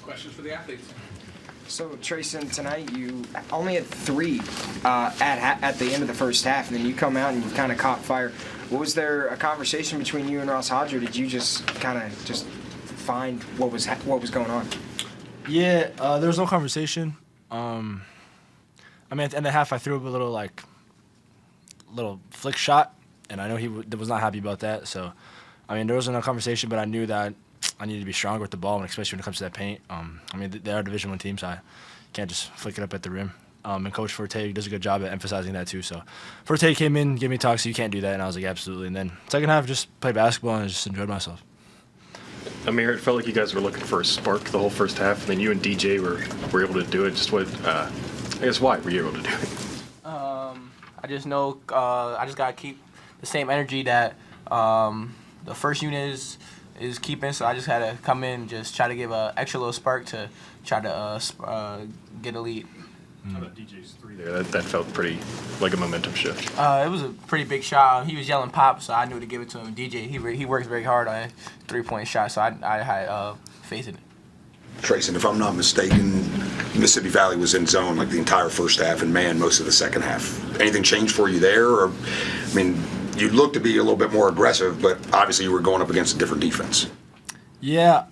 Questions for the athletes? So, Treysen, tonight you only had 3 at the end of the first half, and then you come out and you kind of caught fire. Was there a conversation between you and Ross Hodge, or did you just kind of just find what was going on? Yeah, there was no conversation. I mean, at the end of the half, I threw up a little flick shot, and I know he was not happy about that. So, I mean, there wasn't no conversation, but I knew that I needed to be stronger with the ball, and especially when it comes to that paint. I mean, they are a Division I team, so I can't just flick it up at the rim. And Coach Forte does a good job at emphasizing that too. So Forte came in, gave me talks, so you can't do that, and I was like, absolutely. And then second half, just played basketball and just enjoyed myself. Amir, it felt like you guys were looking for a spark the whole first half, and then you and DJ were able to do it. Just what, I guess, why were you able to do it? I just know I just gotta keep the same energy that the first unit is keeping. So I just had to come in and just try to give an extra little spark to try to get a lead. How about DJ's 3 there? That felt pretty like a momentum shift. It was a pretty big shot. He was yelling pop, so I knew to give it to him. DJ, he works very hard on a 3-point shot, so I had faith in it. Treysen, if I'm not mistaken, Mississippi Valley was in zone like the entire first half and man most of the second half. Anything changed for you there? Or, I mean, you looked to be a little bit more aggressive, but obviously you were going up against a different defense. Yeah,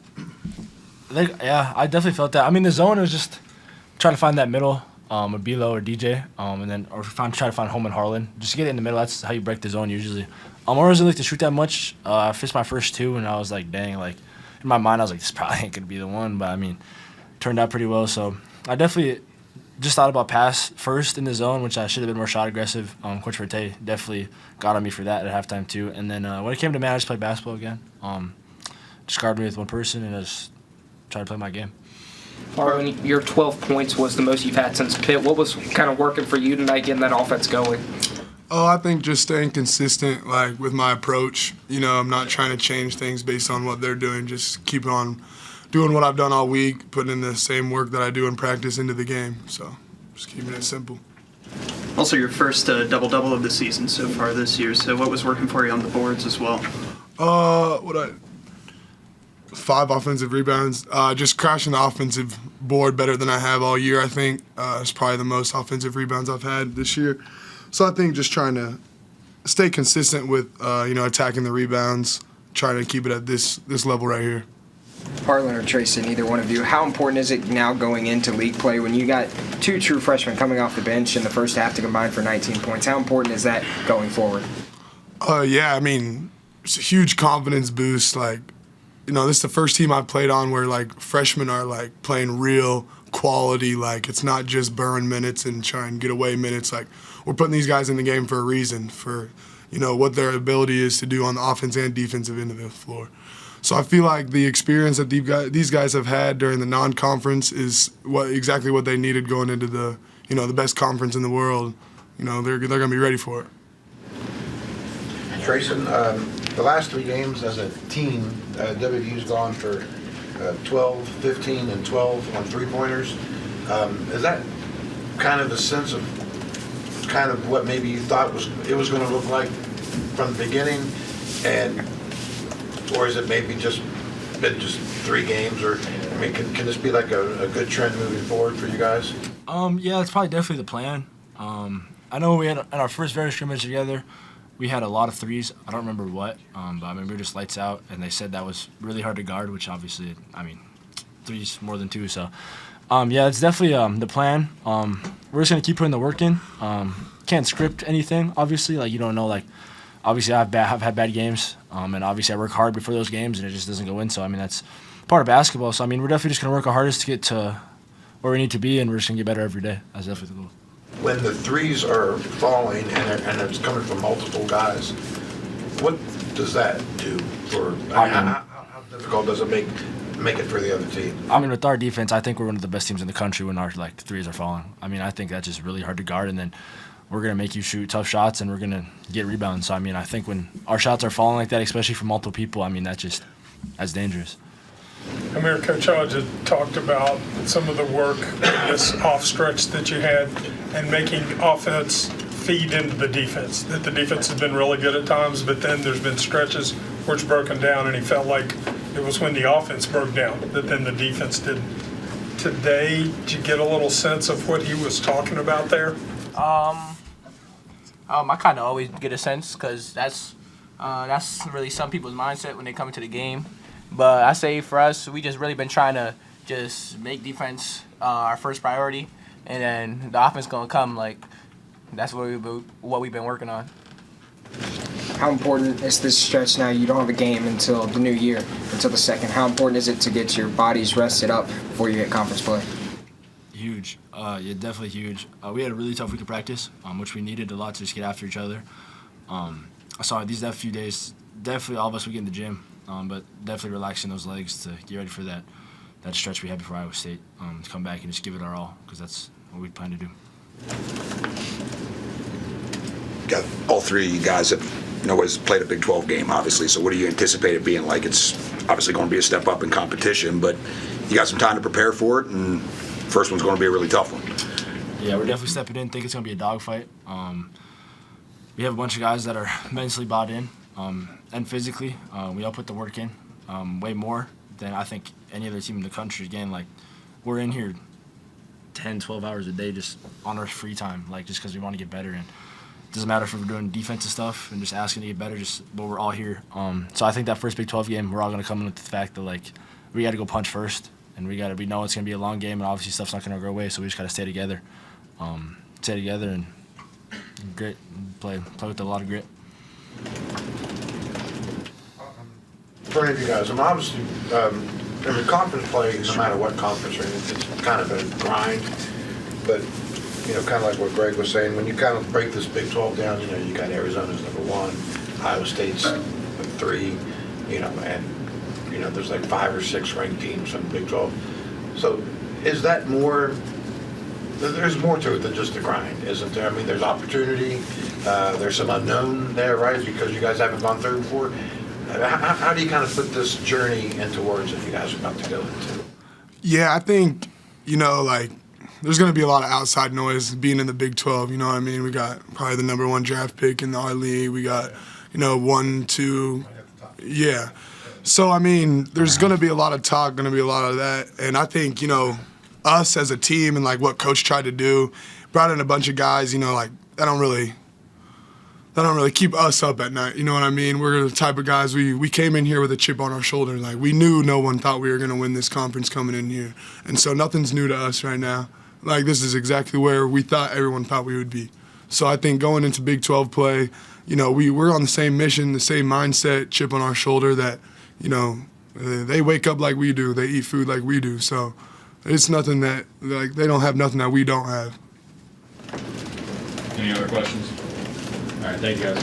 I definitely felt that. I mean, the zone was just trying to find that middle, with Bilo or DJ, and then try to find home and Harlan. Just to get it in the middle. That's how you break the zone usually. I wasn't like to shoot that much. I fished my first 2, and I was like, dang, like in my mind I was like, this probably ain't gonna be the one. But I mean, it turned out pretty well. So I definitely just thought about pass first in the zone, which I should have been more shot aggressive. Coach Forte definitely got on me for that at halftime too. And then when it came to man, I just played basketball again. Just guarded me with one person and I just tried to play my game. Harlan, your 12 points was the most you've had since Pitt. What was kind of working for you tonight, getting that offense going? Oh, I think just staying consistent, like with my approach. You know, I'm not trying to change things based on what they're doing. Just keep on doing what I've done all week, putting in the same work that I do in practice into the game. So, just keeping it simple. Also, your first double-double of the season so far this year. So, what was working for you on the boards as well? 5 offensive rebounds. Just crashing the offensive board better than I have all year, I think. It's probably the most offensive rebounds I've had this year. So I think just trying to stay consistent with, attacking the rebounds, trying to keep it at this level right here. Harlan or Treysen, either one of you, how important is it now going into league play when you got 2 true freshmen coming off the bench in the first half to combine for 19 points? How important is that going forward? Yeah, I mean, it's a huge confidence boost. Like, this is the first team I've played on where, like, freshmen are, like, playing real quality. Like, it's not just burn minutes and try and get away minutes. Like, we're putting these guys in the game for a reason, for, what their ability is to do on the offense and defensive end of the floor. So I feel like the experience that these guys have had during the non-conference is exactly what they needed going into the, the best conference in the world. They're going to be ready for it. Treysen, the last 3 games as a team, WVU's gone for 12, 15, and 12 on 3-pointers. Is that kind of a sense of kind of what maybe you thought it was going to look like from the beginning, or is it maybe just been just 3 games? Or I mean, can this be like a good trend moving forward for you guys? Yeah, it's probably definitely the plan. I know we had in our first very scrimmage together, we had a lot of threes. I don't remember what, but I mean, we were just lights out, and they said that was really hard to guard, which obviously, I mean, 3's more than 2, so. Yeah, it's definitely the plan. We're just going to keep putting the work in. Can't script anything, obviously. Like, you don't know, like, obviously I've had bad games, and obviously I work hard before those games, and it just doesn't go in. So, I mean, that's part of basketball. So, I mean, we're definitely just going to work our hardest to get to where we need to be, and we're just going to get better every day. That's definitely the goal. When the threes are falling and it's coming from multiple guys, what does that do for how difficult does it make it for the other team? I mean, with our defense, I think we're one of the best teams in the country when our threes are falling. I mean, I think that's just really hard to guard, and then we're going to make you shoot tough shots, and we're going to get rebounds. So, I mean, I think when our shots are falling like that, especially from multiple people, I mean, that's dangerous. Amir, Coach Hodge had talked about some of the work, this off stretch that you had, and making offense feed into the defense. That the defense has been really good at times, but then there's been stretches where it's broken down, and he felt like It was when the offense broke down that then the defense didn't. Today, did you get a little sense of what he was talking about there? I kind of always get a sense because that's really some people's mindset when they come into the game. But I say for us, we just really been trying to just make defense our first priority, and then the offense gonna come. Like that's what we've been working on. How important is this stretch now? You don't have a game until the new year, until the second. How important is it to get your bodies rested up before you hit conference play? Huge. Yeah, definitely huge. We had a really tough week of practice, which we needed a lot to just get after each other. I saw these next few days, definitely all of us would get in the gym, but definitely relaxing those legs to get ready for that stretch we had before Iowa State, to come back and just give it our all, because that's what we plan to do. Got all three of you guys that has played a Big 12 game, obviously. So what do you anticipate it being like? It's obviously going to be a step up in competition, but you got some time to prepare for it, and first one's going to be a really tough one. Yeah, we're definitely stepping in. Think it's going to be a dogfight. We have a bunch of guys that are mentally bought in, and physically. We all put the work in, way more than I think any other team in the country. Again, like, we're in here 10, 12 hours a day just on our free time, like, just because we want to get better. And it doesn't matter if we're doing defensive stuff and just asking to get better, but we're all here. So I think that first Big 12 game, we're all going to come in with the fact that, like, we got to go punch first, and we know it's going to be a long game, and obviously stuff's not going to go away, so we just got to stay together. And grit, play with a lot of grit. For any of you guys, I'm obviously, in the conference play, no matter what conference you're in, it's kind of a grind, but kind of like what Greg was saying, when you kind of break this Big 12 down, you got Arizona's number 1, Iowa State's 3, and there's like 5 or 6 ranked teams in the Big 12. So is that more? There's more to it than just the grind, isn't there? I mean, there's opportunity. There's some unknown there, right? Because you guys haven't gone through before. How do you kind of put this journey into words that you guys are about to go into? Yeah, I think, there's going to be a lot of outside noise being in the Big 12. You know what I mean? We got probably the number 1 draft pick in our league. We got, 1, 2. Yeah. So, I mean, there's going to be a lot of talk, going to be a lot of that. And I think, us as a team and, what Coach tried to do, brought in a bunch of guys, that don't really keep us up at night. You know what I mean? We're the type of guys, we came in here with a chip on our shoulder. Like, we knew no one thought we were going to win this conference coming in here. And so nothing's new to us right now. Like, this is exactly where we thought everyone thought we would be. So I think going into Big 12 play, we're on the same mission, the same mindset, chip on our shoulder that, they wake up like we do. They eat food like we do. So it's nothing that, they don't have nothing that we don't have. Any other questions? All right, thank you guys.